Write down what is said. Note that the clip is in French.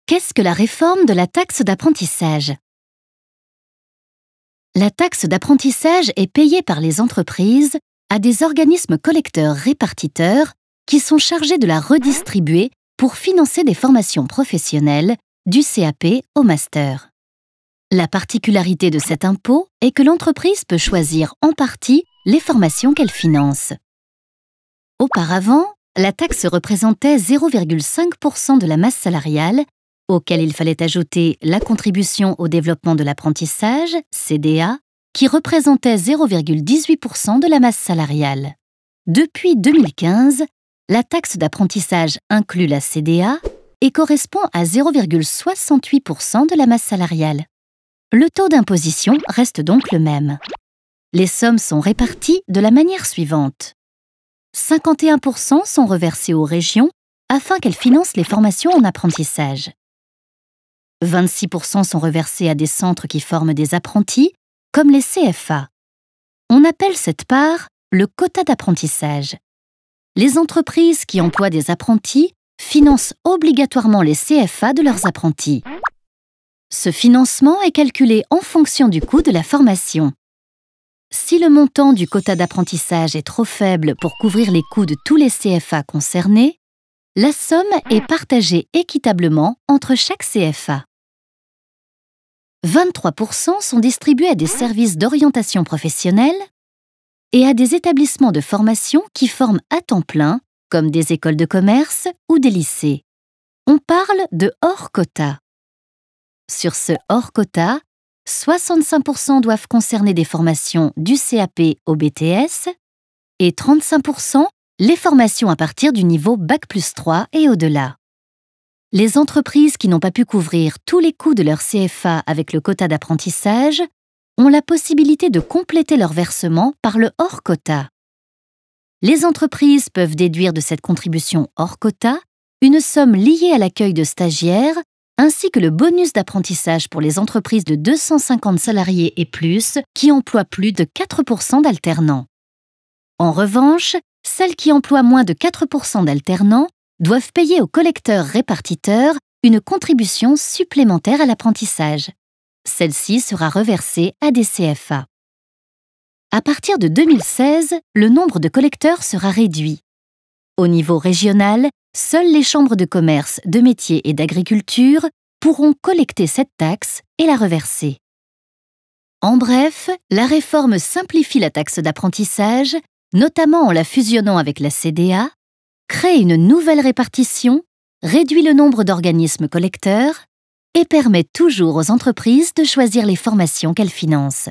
Qu'est-ce que la réforme de la taxe d'apprentissage? La taxe d'apprentissage est payée par les entreprises à des organismes collecteurs-répartiteurs qui sont chargés de la redistribuer pour financer des formations professionnelles du CAP au master. La particularité de cet impôt est que l'entreprise peut choisir en partie les formations qu'elle finance. Auparavant, la taxe représentait 0,5% de la masse salariale, auquel il fallait ajouter la contribution au développement de l'apprentissage, CDA, qui représentait 0,18% de la masse salariale. Depuis 2015, la taxe d'apprentissage inclut la CDA et correspond à 0,68% de la masse salariale. Le taux d'imposition reste donc le même. Les sommes sont réparties de la manière suivante. 51% sont reversés aux régions afin qu'elles financent les formations en apprentissage. 26% sont reversés à des centres qui forment des apprentis, comme les CFA. On appelle cette part le quota d'apprentissage. Les entreprises qui emploient des apprentis financent obligatoirement les CFA de leurs apprentis. Ce financement est calculé en fonction du coût de la formation. Si le montant du quota d'apprentissage est trop faible pour couvrir les coûts de tous les CFA concernés, la somme est partagée équitablement entre chaque CFA. 23% sont distribués à des services d'orientation professionnelle et à des établissements de formation qui forment à temps plein, comme des écoles de commerce ou des lycées. On parle de hors quota. Sur ce hors quota, 65% doivent concerner des formations du CAP au BTS et 35% les formations à partir du niveau Bac+3 et au-delà. Les entreprises qui n'ont pas pu couvrir tous les coûts de leur CFA avec le quota d'apprentissage ont la possibilité de compléter leur versement par le hors quota. Les entreprises peuvent déduire de cette contribution hors quota une somme liée à l'accueil de stagiaires ainsi que le bonus d'apprentissage pour les entreprises de 250 salariés et plus qui emploient plus de 4% d'alternants. En revanche, celles qui emploient moins de 4% d'alternants doivent payer aux collecteurs-répartiteurs une contribution supplémentaire à l'apprentissage. Celle-ci sera reversée à des CFA. À partir de 2016, le nombre de collecteurs sera réduit. Au niveau régional, seules les chambres de commerce, de métiers et d'agriculture pourront collecter cette taxe et la reverser. En bref, la réforme simplifie la taxe d'apprentissage, notamment en la fusionnant avec la CDA, crée une nouvelle répartition, réduit le nombre d'organismes collecteurs et permet toujours aux entreprises de choisir les formations qu'elles financent.